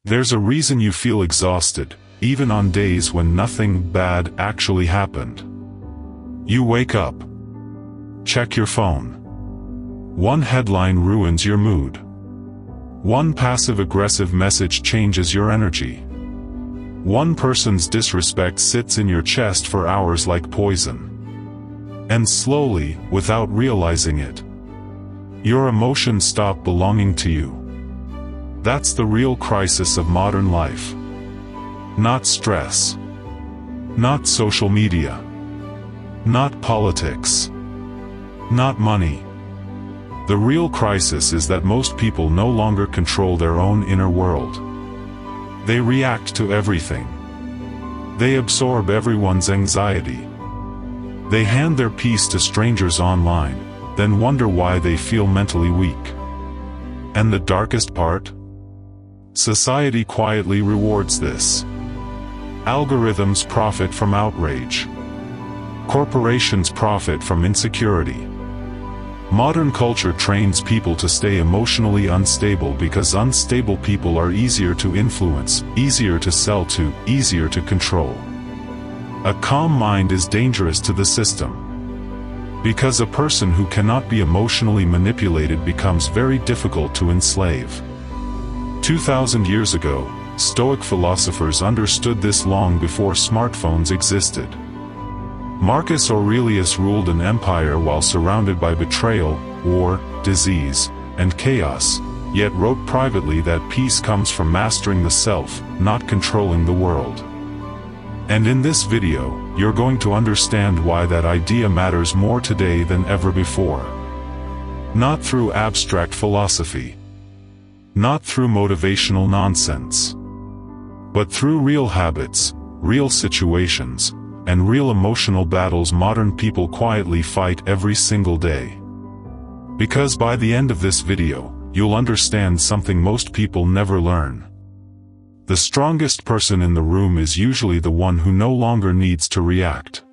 There's a reason you feel exhausted, even on days when nothing bad actually happened. You wake up. Check your phone. One headline ruins your mood. One passive-aggressive message changes your energy. One person's disrespect sits in your chest for hours like poison. And slowly, without realizing it, your emotions stop belonging to you. That's the real crisis of modern life. Not stress. Not social media. Not politics. Not money. The real crisis is that most people no longer control their own inner world. They react to everything. They absorb everyone's anxiety. They hand their peace to strangers online, then wonder why they feel mentally weak. And the darkest part? Society quietly rewards this. Algorithms profit from outrage. Corporations profit from insecurity. Modern culture trains people to stay emotionally unstable because unstable people are easier to influence, easier to sell to, easier to control. A calm mind is dangerous to the system. Because a person who cannot be emotionally manipulated becomes very difficult to enslave. 2,000 years ago, Stoic philosophers understood this long before smartphones existed. Marcus Aurelius ruled an empire while surrounded by betrayal, war, disease, and chaos, yet wrote privately that peace comes from mastering the self, not controlling the world. And in this video, you're going to understand why that idea matters more today than ever before. Not through abstract philosophy. Not through motivational nonsense. But through real habits, real situations, and real emotional battles modern people quietly fight every single day. Because by the end of this video, you'll understand something most people never learn. The strongest person in the room is usually the one who no longer needs to react.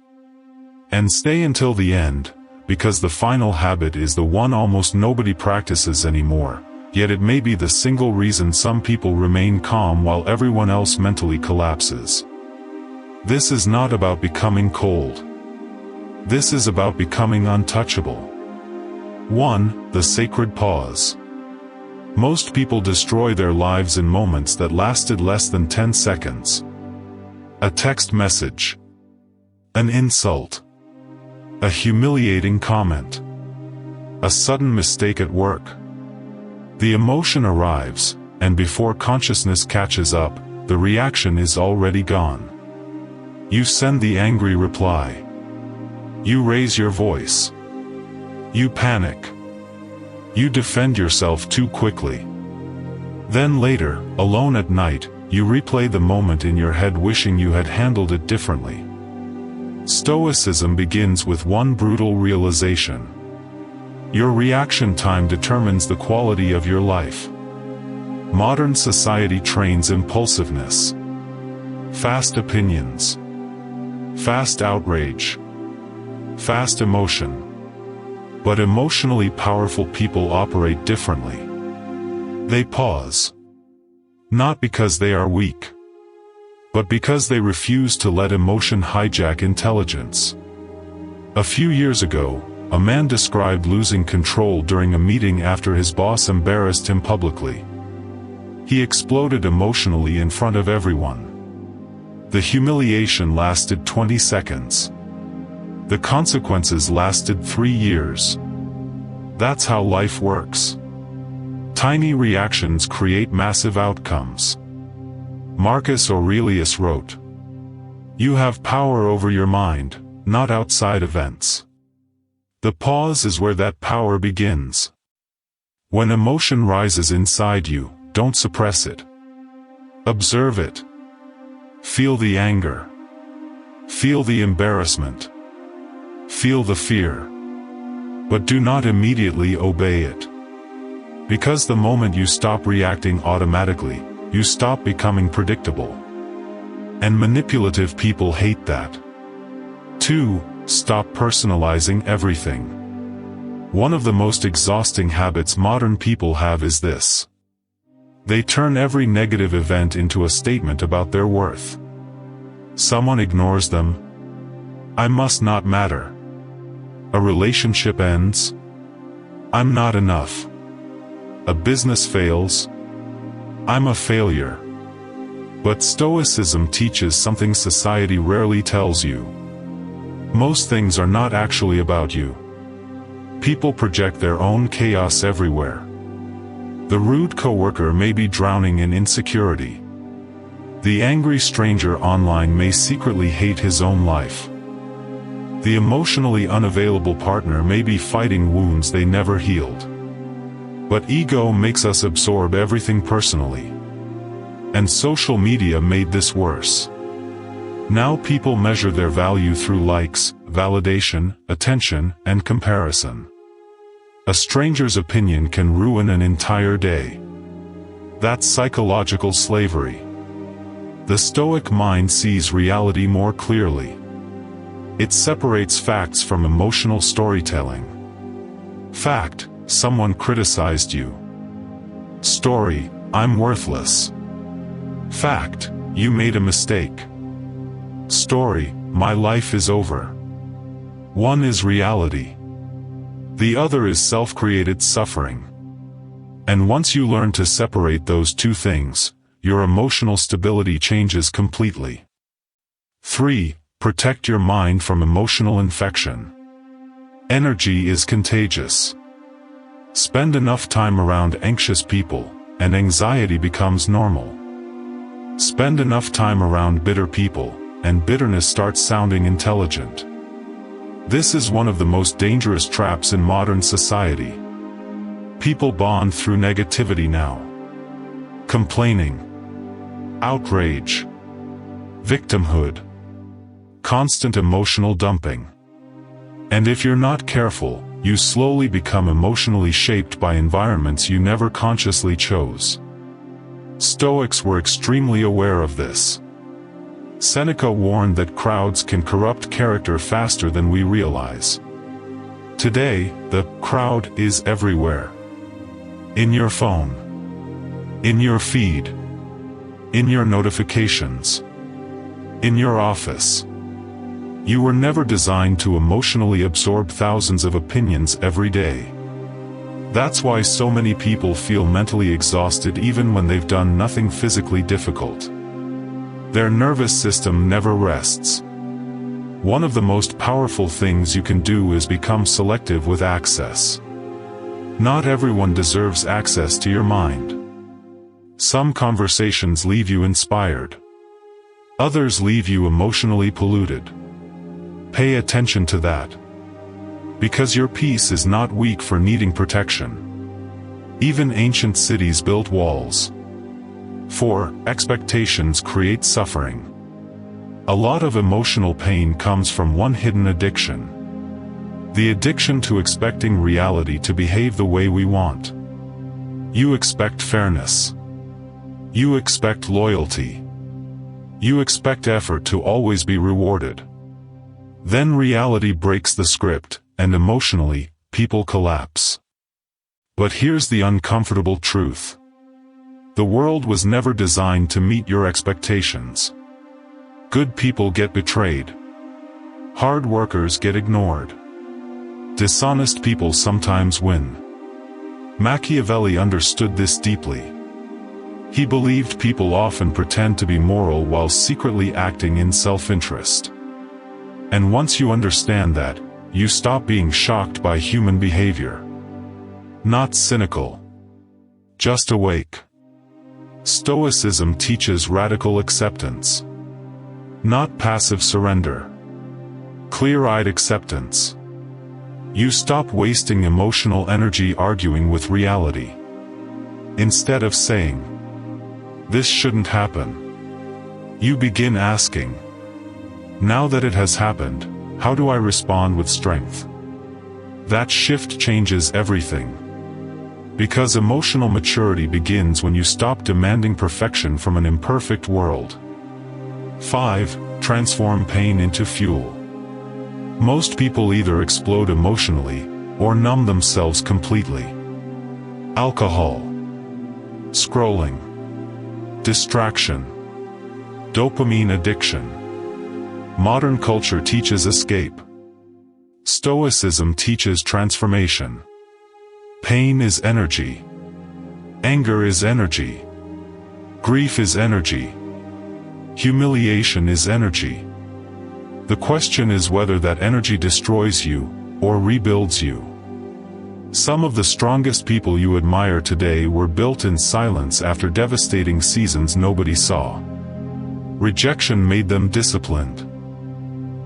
And stay until the end, because the final habit is the one almost nobody practices anymore, yet it may be the single reason some people remain calm while everyone else mentally collapses. This is not about becoming cold. This is about becoming untouchable. 1. The sacred pause. Most people destroy their lives in moments that lasted less than 10 seconds. A text message. An insult. A humiliating comment. A sudden mistake at work. The emotion arrives, and before consciousness catches up, the reaction is already gone. You send the angry reply. You raise your voice. You panic. You defend yourself too quickly. Then later, alone at night, you replay the moment in your head wishing you had handled it differently. Stoicism begins with one brutal realization. Your reaction time determines the quality of your life. Modern society trains impulsiveness. Fast opinions. Fast outrage. Fast emotion. But emotionally powerful people operate differently. They pause. Not because they are weak, but because they refuse to let emotion hijack intelligence. A few years ago, a man described losing control during a meeting after his boss embarrassed him publicly. He exploded emotionally in front of everyone. The humiliation lasted 20 seconds. The consequences lasted 3 years. That's how life works. Tiny reactions create massive outcomes. Marcus Aurelius wrote, "You have power over your mind, not outside events." The pause is where that power begins. When emotion rises inside you, don't suppress it. Observe it. Feel the anger. Feel the embarrassment. Feel the fear. But do not immediately obey it. Because the moment you stop reacting automatically, you stop becoming predictable. And manipulative people hate that. 2. Stop personalizing everything. One of the most exhausting habits modern people have is this. They turn every negative event into a statement about their worth. Someone ignores them. I must not matter. A relationship ends. I'm not enough. A business fails. I'm a failure. But Stoicism teaches something society rarely tells you. Most things are not actually about you. People project their own chaos everywhere. The rude coworker may be drowning in insecurity. The angry stranger online may secretly hate his own life. The emotionally unavailable partner may be fighting wounds they never healed. But ego makes us absorb everything personally. And social media made this worse. Now people measure their value through likes, validation, attention, and comparison. A stranger's opinion can ruin an entire day. That's psychological slavery. The Stoic mind sees reality more clearly. It separates facts from emotional storytelling. Fact: someone criticized you. Story: I'm worthless. Fact: you made a mistake. Story: my life is over. One is reality. The other is self-created suffering. And once you learn to separate those two things, your emotional stability changes completely. 3. Protect your mind from emotional infection. Energy is contagious. Spend enough time around anxious people, and anxiety becomes normal. Spend enough time around bitter people, and bitterness starts sounding intelligent. This is one of the most dangerous traps in modern society. People bond through negativity now. Complaining, outrage, victimhood, constant emotional dumping. And if you're not careful, you slowly become emotionally shaped by environments you never consciously chose. Stoics were extremely aware of this. Seneca warned that crowds can corrupt character faster than we realize. Today, the crowd is everywhere. In your phone. In your feed. In your notifications. In your office. You were never designed to emotionally absorb thousands of opinions every day. That's why so many people feel mentally exhausted even when they've done nothing physically difficult. Their nervous system never rests. One of the most powerful things you can do is become selective with access. Not everyone deserves access to your mind. Some conversations leave you inspired. Others leave you emotionally polluted. Pay attention to that. Because your peace is not weak for needing protection. Even ancient cities built walls. 4. Expectations create suffering. A lot of emotional pain comes from one hidden addiction. The addiction to expecting reality to behave the way we want. You expect fairness. You expect loyalty. You expect effort to always be rewarded. Then reality breaks the script, and emotionally, people collapse. But here's the uncomfortable truth. The world was never designed to meet your expectations. Good people get betrayed. Hard workers get ignored. Dishonest people sometimes win. Machiavelli understood this deeply. He believed people often pretend to be moral while secretly acting in self-interest. And once you understand that, you stop being shocked by human behavior. Not cynical. Just awake. Stoicism teaches radical acceptance. Not passive surrender. Clear-eyed acceptance. You stop wasting emotional energy arguing with reality. Instead of saying, "This shouldn't happen," you begin asking, "Now that it has happened, how do I respond with strength?" That shift changes everything. Because emotional maturity begins when you stop demanding perfection from an imperfect world. 5. Transform pain into fuel. Most people either explode emotionally, or numb themselves completely. Alcohol. Scrolling. Distraction. Dopamine addiction. Modern culture teaches escape. Stoicism teaches transformation. Pain is energy. Anger is energy. Grief is energy. Humiliation is energy. The question is whether that energy destroys you, or rebuilds you. Some of the strongest people you admire today were built in silence after devastating seasons nobody saw. Rejection made them disciplined.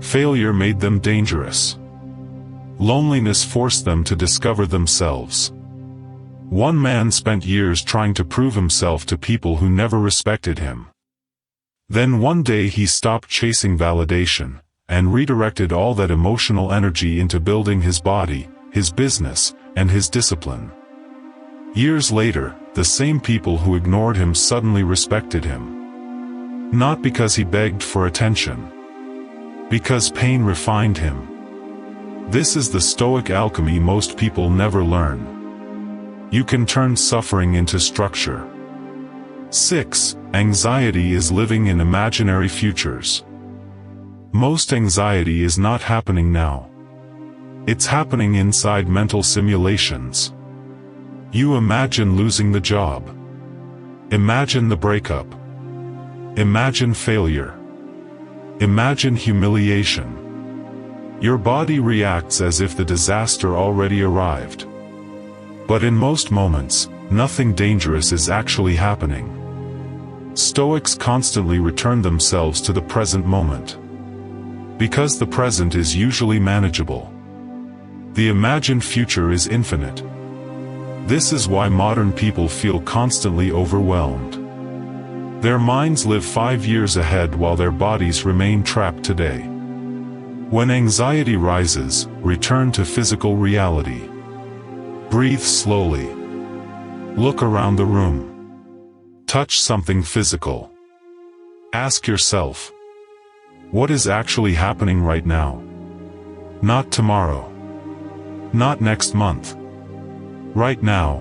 Failure made them dangerous. Loneliness forced them to discover themselves. One man spent years trying to prove himself to people who never respected him. Then one day he stopped chasing validation, and redirected all that emotional energy into building his body, his business, and his discipline. Years later, the same people who ignored him suddenly respected him. Not because he begged for attention. Because pain refined him. This is the Stoic alchemy most people never learn. You can turn suffering into structure. 6. Anxiety is living in imaginary futures. Most anxiety is not happening now. It's happening inside mental simulations. You imagine losing the job. Imagine the breakup. Imagine failure. Imagine humiliation. Your body reacts as if the disaster already arrived. But in most moments, nothing dangerous is actually happening. Stoics constantly return themselves to the present moment. Because the present is usually manageable. The imagined future is infinite. This is why modern people feel constantly overwhelmed. Their minds live 5 years ahead while their bodies remain trapped today. When anxiety rises, return to physical reality. Breathe slowly. Look around the room. Touch something physical. Ask yourself, what is actually happening right now? Not tomorrow. Not next month. Right now.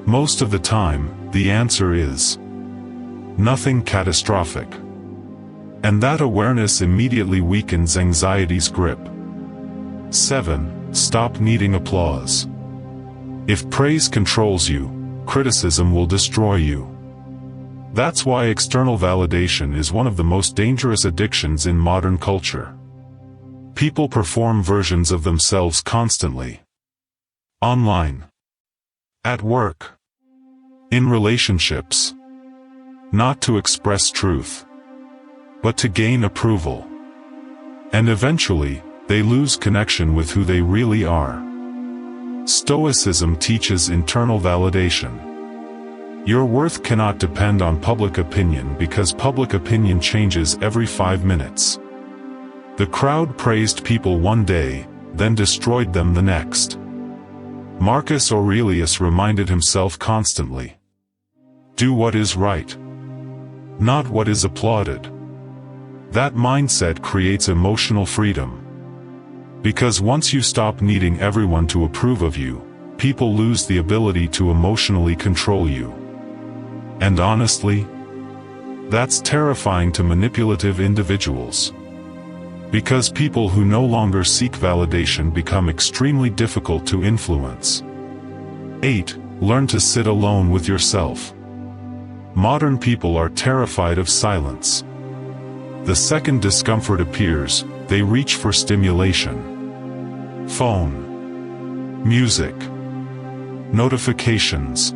Most of the time, the answer is nothing catastrophic. And that awareness immediately weakens anxiety's grip. 7. Stop needing applause. If praise controls you, criticism will destroy you. That's why external validation is one of the most dangerous addictions in modern culture. People perform versions of themselves constantly. Online. At work. In relationships. Not to express truth, but to gain approval. And eventually, they lose connection with who they really are. Stoicism teaches internal validation. Your worth cannot depend on public opinion because public opinion changes every 5 minutes. The crowd praised people one day, then destroyed them the next. Marcus Aurelius reminded himself constantly. Do what is right. Not what is applauded. That mindset creates emotional freedom. Because once you stop needing everyone to approve of you, people lose the ability to emotionally control you. And honestly, that's terrifying to manipulative individuals. Because people who no longer seek validation become extremely difficult to influence. 8. Learn to sit alone with yourself. Modern people are terrified of silence. The second discomfort appears, they reach for stimulation. Phone. Music. Notifications.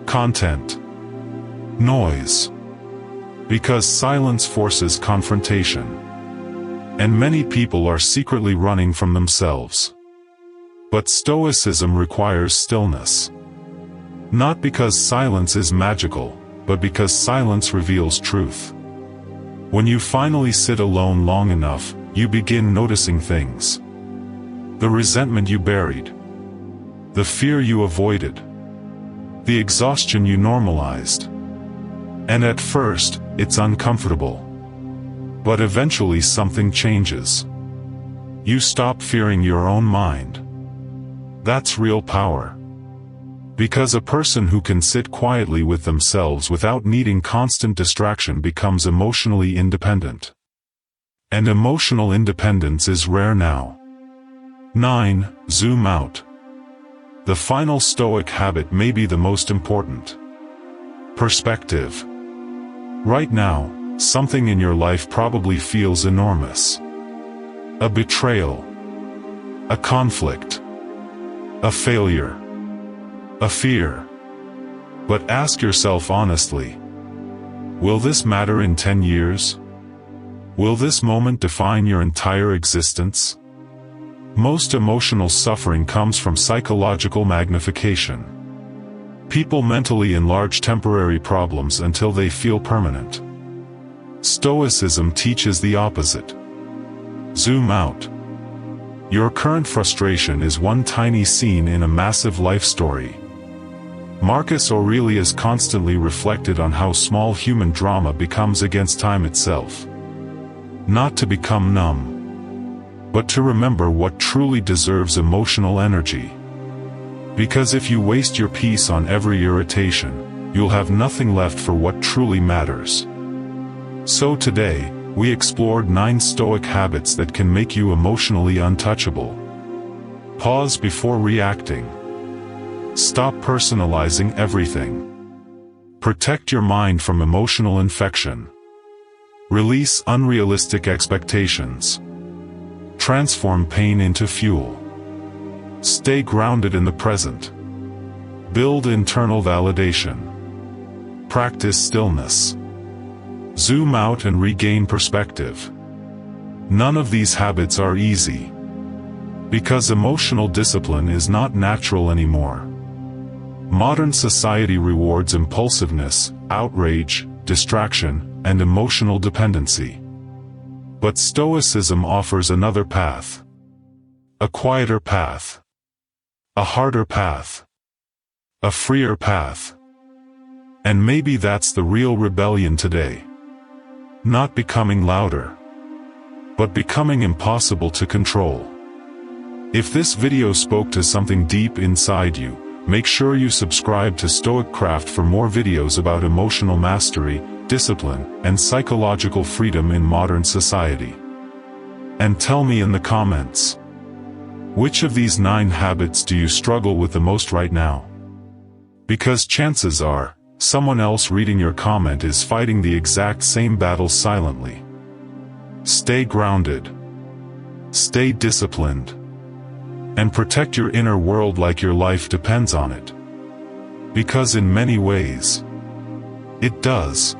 Content. Noise. Because silence forces confrontation. And many people are secretly running from themselves. But Stoicism requires stillness. Not because silence is magical, but because silence reveals truth. When you finally sit alone long enough, you begin noticing things. The resentment you buried. The fear you avoided. The exhaustion you normalized. And at first, it's uncomfortable. But eventually something changes. You stop fearing your own mind. That's real power. Because a person who can sit quietly with themselves without needing constant distraction becomes emotionally independent. And emotional independence is rare now. 9. Zoom out. The final Stoic habit may be the most important. Perspective. Right now, something in your life probably feels enormous. A betrayal. A conflict. A failure. A fear. But ask yourself honestly, will this matter in 10 years? Will this moment define your entire existence? Most emotional suffering comes from psychological magnification. People mentally enlarge temporary problems until they feel permanent. Stoicism teaches the opposite. Zoom out. Your current frustration is one tiny scene in a massive life story. Marcus Aurelius constantly reflected on how small human drama becomes against time itself. Not to become numb, but to remember what truly deserves emotional energy. Because if you waste your peace on every irritation, you'll have nothing left for what truly matters. So today, we explored 9 Stoic habits that can make you emotionally untouchable. Pause before reacting. Stop personalizing everything. Protect your mind from emotional infection. Release unrealistic expectations. Transform pain into fuel. Stay grounded in the present. Build internal validation. Practice stillness. Zoom out and regain perspective. None of these habits are easy. Because emotional discipline is not natural anymore. Modern society rewards impulsiveness, outrage, distraction, and emotional dependency. But Stoicism offers another path. A quieter path. A harder path. A freer path. And maybe that's the real rebellion today. Not becoming louder, but becoming impossible to control. If this video spoke to something deep inside you, make sure you subscribe to StoicCraft for more videos about emotional mastery, discipline, and psychological freedom in modern society. And tell me in the comments, which of these 9 habits do you struggle with the most right now? Because chances are, someone else reading your comment is fighting the exact same battle silently. Stay grounded. Stay disciplined. And protect your inner world like your life depends on it. Because in many ways, it does.